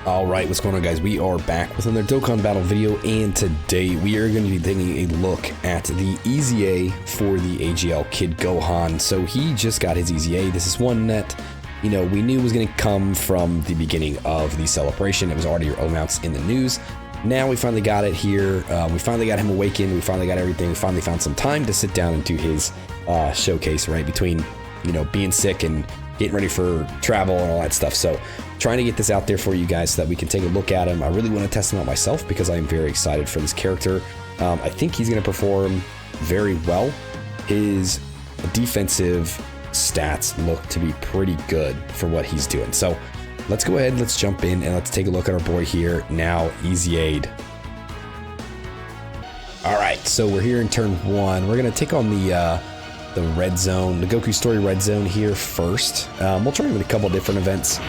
Alright, what's going on, guys? We are back with another Dokkan battle video, and today we are going to be taking a look at the EZA for the AGL Kid Gohan. So he just got his EZA. This is one that, you know, we knew was going to come from the beginning of the celebration. It was already announced in the news. Now we finally got it here. We finally got him awakened. We finally got everything. We finally found some time to sit down and do his showcase, right? Between, you know, being sick and getting ready for travel and all that stuff. So trying to get this out there for you guys so that we can take a look at him. I really want to test him out myself because I am very excited for this character. I think he's going to perform very well. His defensive stats look to be pretty good for what he's doing. So let's go ahead, let's jump in and let's take a look at our boy here, now EZA'd. Alright, so we're here in turn one. We're going to take on the red zone, the Goku story red zone here first. We'll try him in a couple different events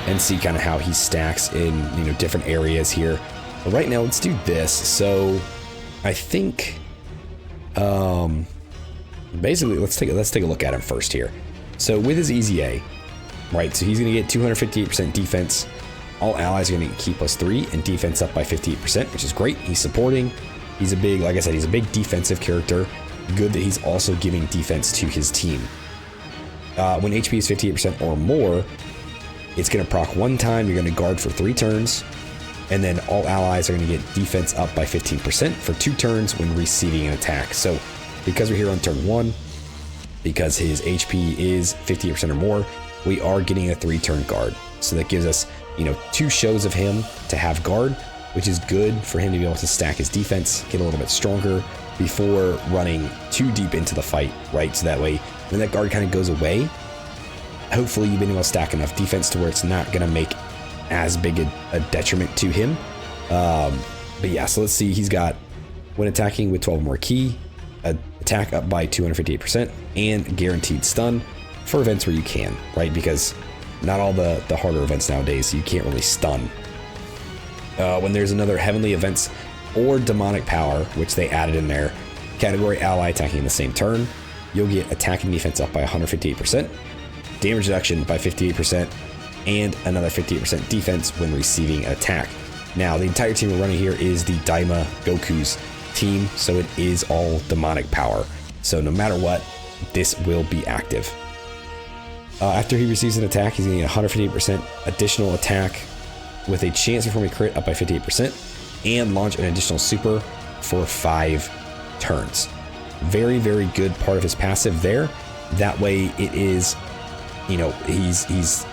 and see kind of how he stacks in, you know, different areas here. But right now, let's do this. So I think, basically, let's take a look at him first here. So with his EZA, right? So he's going to get 258% defense. All allies are going to get Ki +3 and defense up by 58%, which is great. He's supporting. He's a big, like I said, he's a big defensive character. Good that he's also giving defense to his team. When HP is 58% or more, it's going to proc one time. You're going to guard for 3 turns, and then all allies are going to get defense up by 15% for 2 turns when receiving an attack. So because we're here on turn 1, because his HP is 58% or more, we are getting a 3-turn guard. So that gives us, you know, 2 shows of him to have guard, which is good for him to be able to stack his defense, get a little bit stronger before running too deep into the fight, right? So that way, when that guard kind of goes away, hopefully you've been able to stack enough defense to where it's not going to make as big a detriment to him. But yeah, so let's see. He's got, when attacking with 12 more Ki, attack up by 258%, and guaranteed stun for events where you can, right? Because not all the harder events nowadays, so you can't really stun. When there's another heavenly events or demonic power, which they added in there, category ally attacking in the same turn, you'll get attack and defense up by 158%, damage reduction by 58%, and another 58% defense when receiving an attack. Now, the entire team we're running here is the Daima Goku's team, so it is all demonic power. So no matter what, this will be active. After he receives an attack, he's going to get 158% additional attack with a chance to perform a crit up by 58%, and launch an additional super for 5 turns. Very, very good part of his passive there. That way it is, you know, he's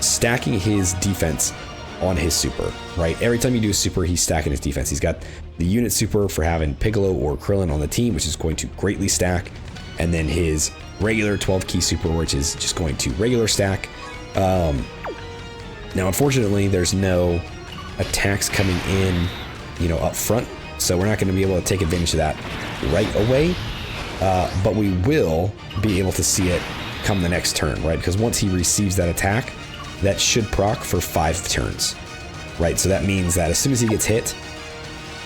stacking his defense on his super, right? Every time you do a super, he's stacking his defense. He's got the unit super for having Piccolo or Krillin on the team, which is going to greatly stack, and then his regular 12 Ki super, which is just going to regular stack. Now, unfortunately, there's no attacks coming in, you know, up front, so we're not going to be able to take advantage of that right away, but we will be able to see it come the next turn, right? Because once he receives that attack, that should proc for 5 turns, right? So that means that as soon as he gets hit,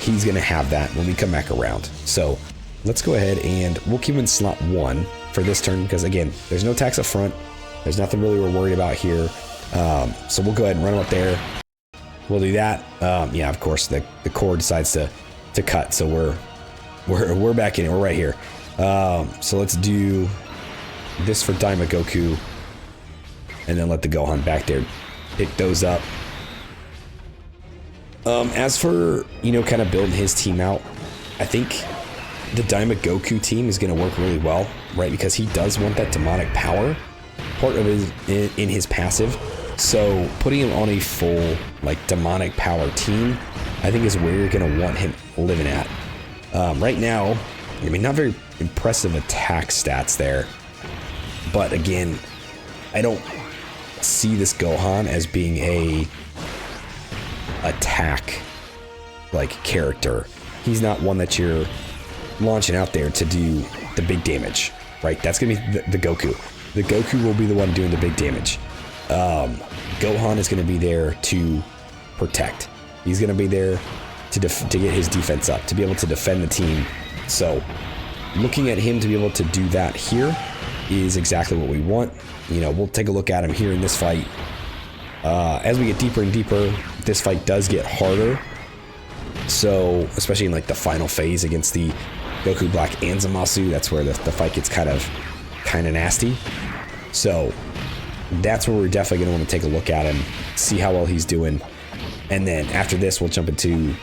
he's going to have that when we come back around. So let's go ahead and we'll keep him in slot 1 for this turn, because again, there's no attacks up front. There's nothing really we're worried about here. So we'll go ahead and run him up there. We'll do that. Yeah, of course, the cord decides to cut, so we're back in it. We're right here. So let's do this for Daima Goku, and then let the Gohan back there pick those up. As for, you know, kind of building his team out, I think the Daima Goku team is going to work really well, right? Because he does want that demonic power part of his in his passive. So putting him on a full, like, demonic power team, I think is where you're going to want him living at. Right now, I mean, not very impressive attack stats there. But again, I don't see this Gohan as being a attack, like, character. He's not one that you're launching out there to do the big damage, right? That's going to be the Goku. The Goku will be the one doing the big damage. Gohan is going to be there to protect. He's going to be there to get his defense up, to be able to defend the team. So looking at him to be able to do that here is exactly what we want. You know, we'll take a look at him here in this fight. As we get deeper and deeper, this fight does get harder. So, especially in like the final phase against the Goku Black and Zamasu, that's where the fight gets kind of nasty. So, that's where we're definitely going to want to take a look at him, see how well he's doing. And then after this, we'll jump into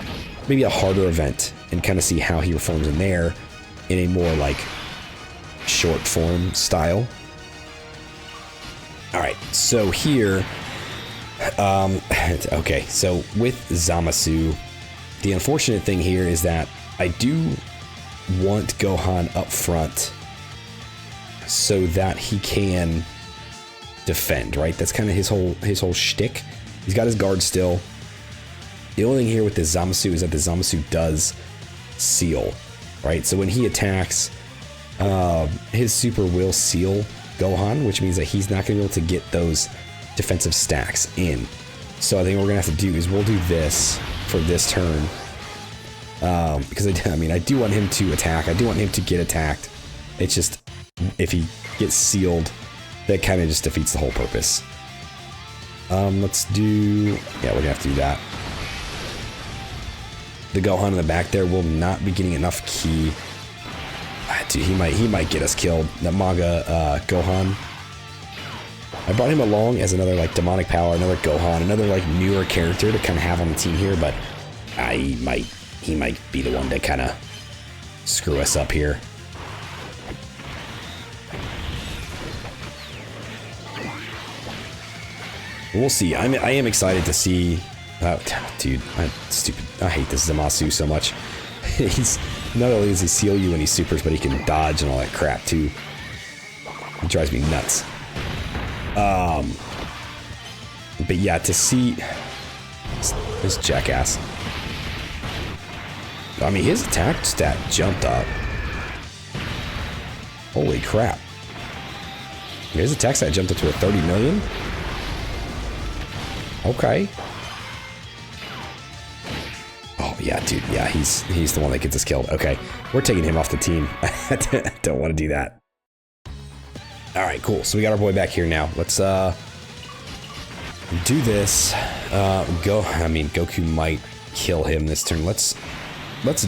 maybe a harder event and kind of see how he performs in there in a more like short form style. All right, so here, okay, so with Zamasu, the unfortunate thing here is that I do want Gohan up front so that he can defend, right? That's kind of his whole shtick. He's got his guard still. The only thing here with the Zamasu is that the Zamasu does seal, right? So when he attacks, his super will seal Gohan, which means that he's not going to be able to get those defensive stacks in. So I think what we're going to have to do is we'll do this for this turn. Because I do want him to attack. I do want him to get attacked. It's just, if he gets sealed, that kind of just defeats the whole purpose. Let's do, yeah, we're going to have to do that. The Gohan in the back there will not be getting enough ki. Dude, he might get us killed. The manga Gohan. I brought him along as another like demonic power, another Gohan, another like newer character to kind of have on the team here, but he might be the one to kind of screw us up here. We'll see. I am excited to see. Dude, stupid. I hate this Zamasu so much. He's not only does he seal you when he supers, but he can dodge and all that crap too. It drives me nuts. But yeah, to see this jackass. I mean, his attack stat jumped up. Holy crap! His attack stat jumped up to a 30 million. Okay. Oh yeah, dude. Yeah, he's the one that gets us killed. Okay, we're taking him off the team. I don't want to do that. All right, cool. So we got our boy back here now. Let's do this. Goku might kill him this turn. Let's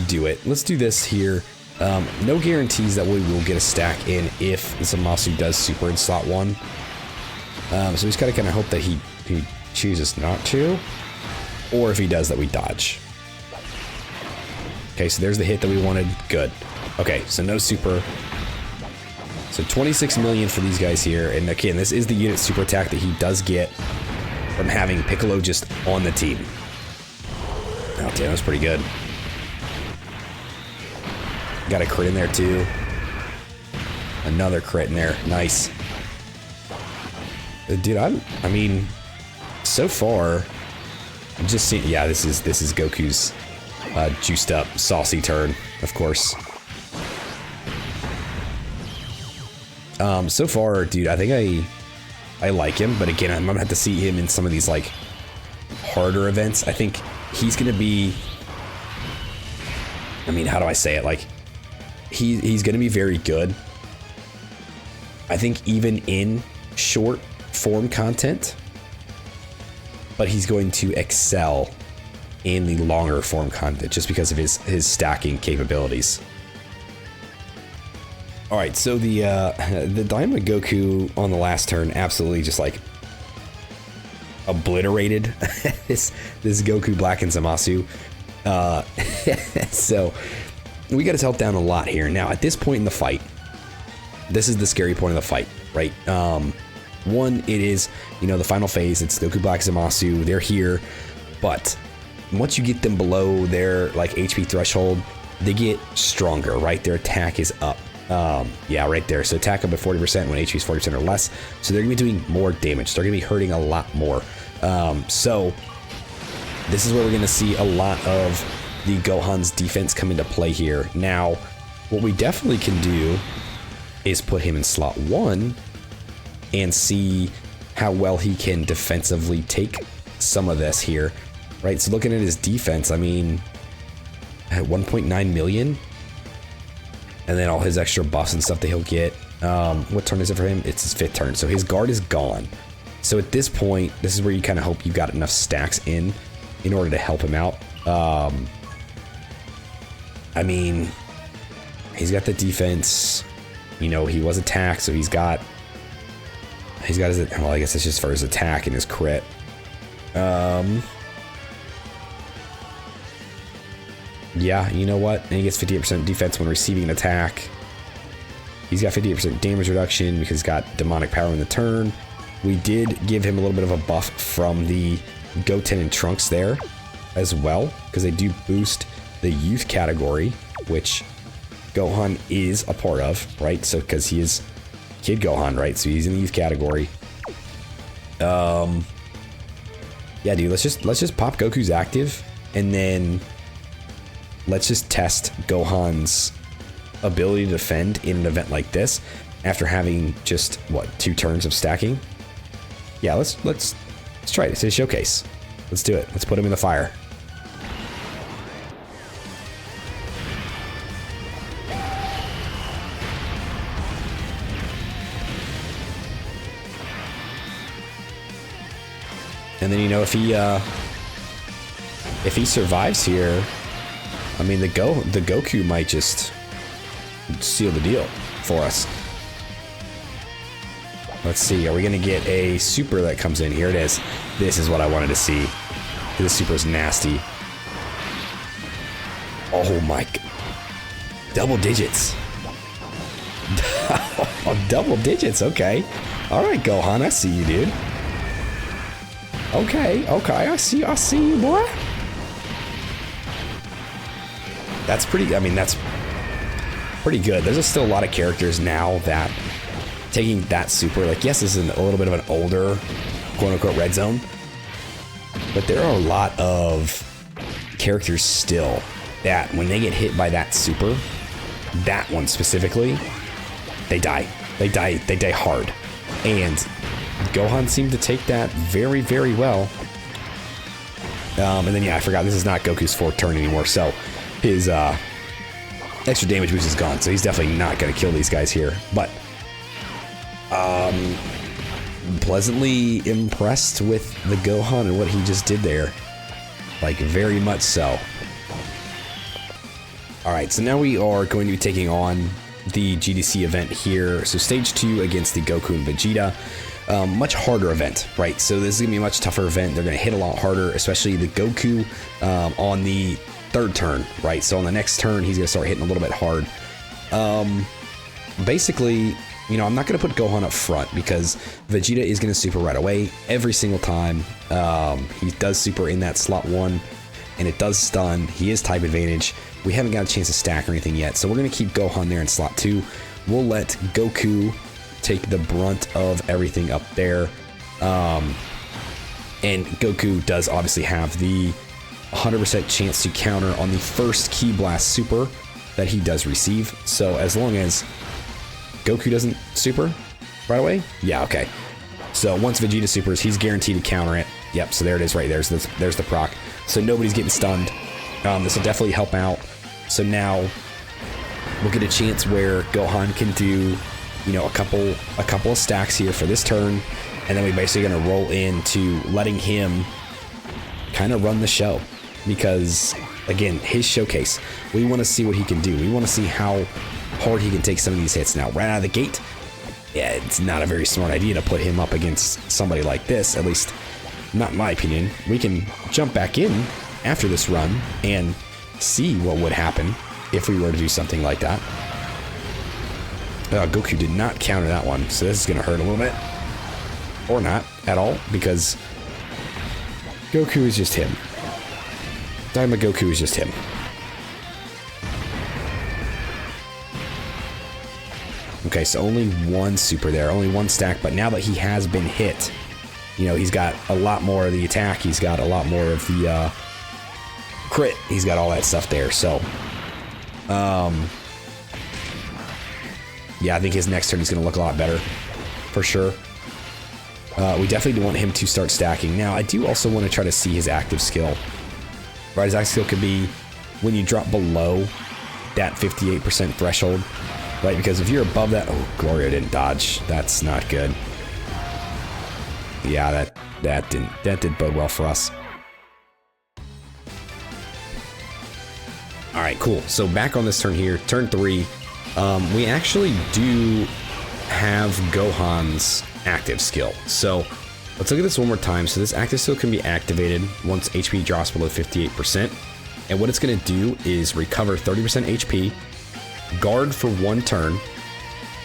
do it. Let's do this here. No guarantees that we will get a stack in if Zamasu does super in slot 1. So we just gotta kind of hope that he chooses not to, or if he does, that we dodge. Okay, so there's the hit that we wanted. Good. Okay, so no super. So 26 million for these guys here, and again, this is the unit super attack that he does get from having Piccolo just on the team. Oh damn, that was pretty good. Got a crit in there too. Another crit in there. Nice. Dude, I mean, so far, I'm just seeing. Yeah, this is Goku's juiced up, saucy turn, of course. So far, dude, I think I like him, but again, I'm gonna have to see him in some of these like harder events. I think he's gonna be. I mean, how do I say it? Like, he's gonna be very good. I think even in short form content, but he's going to excel in the longer form content just because of his stacking capabilities. All right, so the Diamond Goku on the last turn absolutely just like obliterated this Goku Black and Zamasu. So we got his health down a lot here. Now at this point in the fight, this is the scary point of the fight, right? One, it is, the final phase. It's Goku Black, Zamasu. They're here, but once you get them below their like HP threshold, they get stronger, right? Their attack is up. Yeah, right there. So attack up at 40% when HP is 40% or less. So they're gonna be doing more damage. They're gonna be hurting a lot more. So this is where we're gonna see a lot of the Gohan's defense come into play here. Now, what we definitely can do is put him in slot 1 and see how well he can defensively take some of this here, right? So looking at his defense, I mean, at 1.9 million, and then all his extra buffs and stuff that he'll get. What turn is it for him? It's his 5th turn, so his guard is gone. So at this point, this is where you kind of hope you got enough stacks in in order to help him out. I mean, he's got the defense. You know, he was attacked, so he's got his, well, I guess it's just for his attack and his crit. Yeah, you know what? And he gets 58% defense when receiving an attack. He's got 58% damage reduction because he's got demonic power in the turn. We did give him a little bit of a buff from the Goten and Trunks there as well, because they do boost the youth category, which Gohan is a part of, right? So because he is Kid Gohan, right? So he's in the youth category. Yeah, dude, let's just pop Goku's active, and then let's just test Gohan's ability to defend in an event like this after having just what, 2 turns of stacking. Yeah, let's try it. It's a showcase. Let's do it. Let's put him in the fire. And then, you know, if he survives here, I mean, the Goku might just seal the deal for us. Let's see, are we gonna get a super that comes in? Here it is. This is what I wanted to see. This super is nasty. Oh my, double digits. Double digits, okay. All right, Gohan, I see you, dude. Okay, I see you, boy. That's pretty, I mean, that's pretty good. There's still a lot of characters now that taking that super, like, yes, this is a little bit of an older, quote-unquote, red zone, but there are a lot of characters still that when they get hit by that super, that one specifically, they die. They die hard. And Gohan seemed to take that very, very well. And then, yeah, I forgot, this is not Goku's 4th turn anymore, so his extra damage boost is gone, so he's definitely not going to kill these guys here. But pleasantly impressed with the Gohan and what he just did there. Like, very much so. Alright, so now we are going to be taking on the GDC event here. So stage 2 against the Goku and Vegeta. Much harder event, right? So this is going to be a much tougher event. They're going to hit a lot harder, especially the Goku on the 3rd turn, right? So on the next turn, he's going to start hitting a little bit hard. Basically, you know, I'm not going to put Gohan up front because Vegeta is going to super right away every single time. He does super in that slot 1, and it does stun. He is type advantage. We haven't got a chance to stack or anything yet, so we're going to keep Gohan there in slot 2. We'll let Goku take the brunt of everything up there. And Goku does obviously have the 100% chance to counter on the first Ki Blast super that he does receive. So as long as Goku doesn't super right away, yeah, okay. So once Vegeta supers, he's guaranteed to counter it. Yep, so there it is right there. So there's the proc. So nobody's getting stunned. This will definitely help out. So now we'll get a chance where Gohan can do, you know, a couple of stacks here for this turn, and then we're basically going to roll into letting him kind of run the show, because again, his showcase, we want to see what he can do. We want to see how hard he can take some of these hits. Now, right out of the gate, yeah, it's not a very smart idea to put him up against somebody like this, at least not in my opinion. We can jump back in after this run and see what would happen if we were to do something like that. Goku did not counter that one, so this is going to hurt a little bit. Or not at all, because Goku is just him. Daima Goku is just him. Okay, so only one super there, only one stack, but now that he has been hit, you know, he's got a lot more of the attack, he's got a lot more of the crit, he's got all that stuff there, so yeah, I think his next turn is going to look a lot better, for sure. We definitely do want him to start stacking. Now, I do also want to try to see his active skill. Right, his active skill could be when you drop below that 58% threshold, right? Because if you're above that, oh, Gloria didn't dodge. That's not good. Yeah, that didn't bode well for us. All right, cool. So back on this turn here, turn 3, we actually do have Gohan's active skill. So let's look at this one more time. So this active skill can be activated once HP drops below 58%. And what it's going to do is recover 30% HP, guard for 1 turn,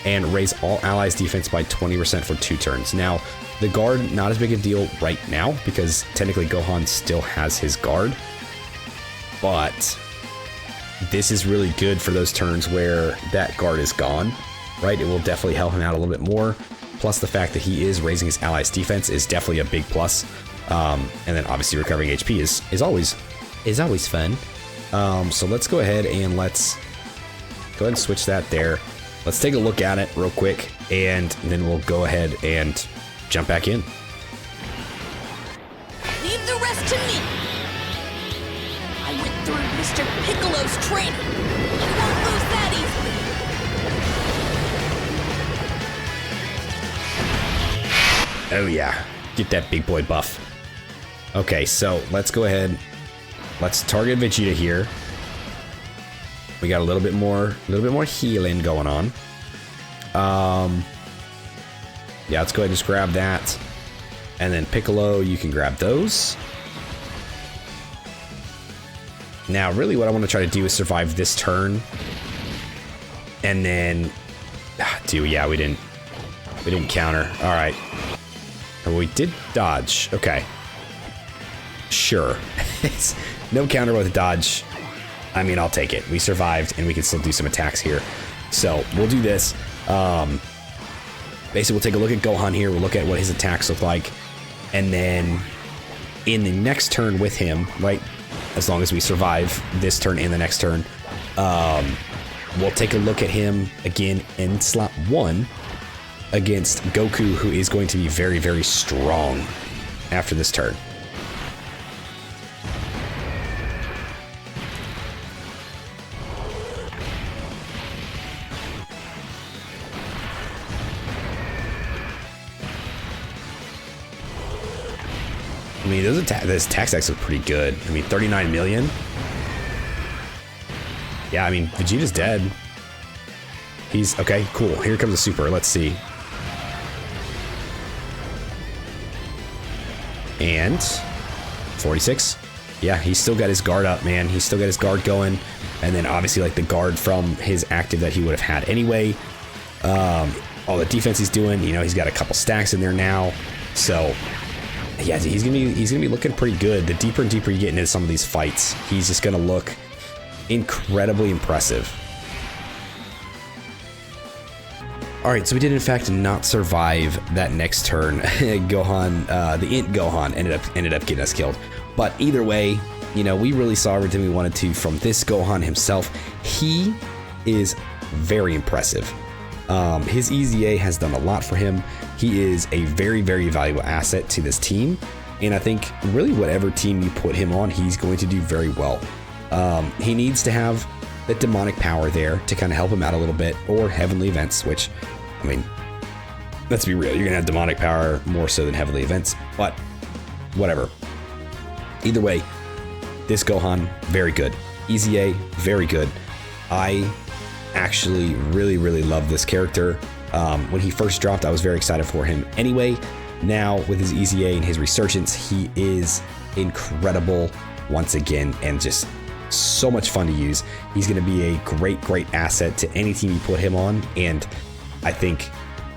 and raise all allies' defense by 20% for 2 turns. Now, the guard, not as big a deal right now because technically Gohan still has his guard. But this is really good for those turns where that guard is gone, right? It will definitely help him out a little bit more. Plus the fact that he is raising his allies' defense is definitely a big plus. And then obviously recovering HP is always fun. So let's go ahead and switch that there. Let's take a look at it real quick, and then we'll go ahead and jump back in. Leave the rest to me. I went through Mr. Piccolo's training. You won't lose that easily. Oh yeah, get that big boy buff. Okay, so let's go ahead. Let's target Vegeta here. We got a little bit more healing going on. Yeah, let's go ahead and just grab that. And then Piccolo, you can grab those. Now, really what I want to try to do is survive this turn. And then, yeah, we didn't counter. All right. Oh, we did dodge. Okay. Sure. It's no counter with dodge. I mean, I'll take it. We survived, and we can still do some attacks here. So we'll do this. Basically, we'll take a look at Gohan here. We'll look at what his attacks look like. And then in the next turn with him, right, as long as we survive this turn and the next turn, we'll take a look at him again in slot 1 against Goku, who is going to be very, very strong after this turn. I mean, those attack stacks look pretty good. I mean, 39 million. Yeah, I mean, Vegeta's dead. He's okay, cool. Here comes the super. Let's see. And 46. Yeah, he's still got his guard up, man. He's still got his guard going. And then obviously like the guard from his active that he would have had anyway. All the defense he's doing, you know, he's got a couple stacks in there now. So yeah, he's gonna be looking pretty good. The deeper and deeper you get into some of these fights, he's just gonna look incredibly impressive. All right, so we did in fact not survive that next turn. Gohan, the Int Gohan ended up getting us killed. But either way, you know, we really saw everything we wanted to from this Gohan himself. He is very impressive. His EZA has done a lot for him. He is a very, very valuable asset to this team. And I think really whatever team you put him on, he's going to do very well. He needs to have that demonic power there to kind of help him out a little bit, or heavenly events, which, I mean, let's be real, you're gonna have demonic power more so than heavenly events, but whatever. Either way, this Gohan, very good. EZA, very good. I actually really, really love this character. When he first dropped, I was very excited for him anyway. Now with his EZA and his resurgence, he is incredible once again, and just so much fun to use. He's going to be a great, great asset to any team you put him on, and I think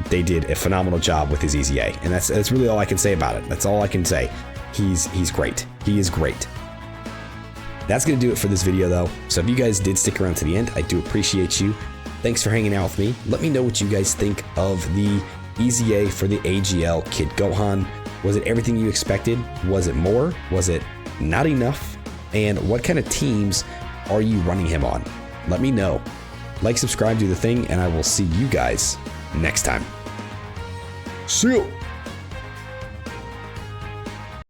they did a phenomenal job with his EZA, and that's really all I can say about it. That's all I can say. He's great. He is great. That's going to do it for this video though. So if you guys did stick around to the end, I do appreciate you. Thanks for hanging out with me. Let me know what you guys think of the EZA for the AGL Kid Gohan. Was it everything you expected? Was it more? Was it not enough? And what kind of teams are you running him on? Let me know. Like, subscribe, do the thing, and I will see you guys next time. See you.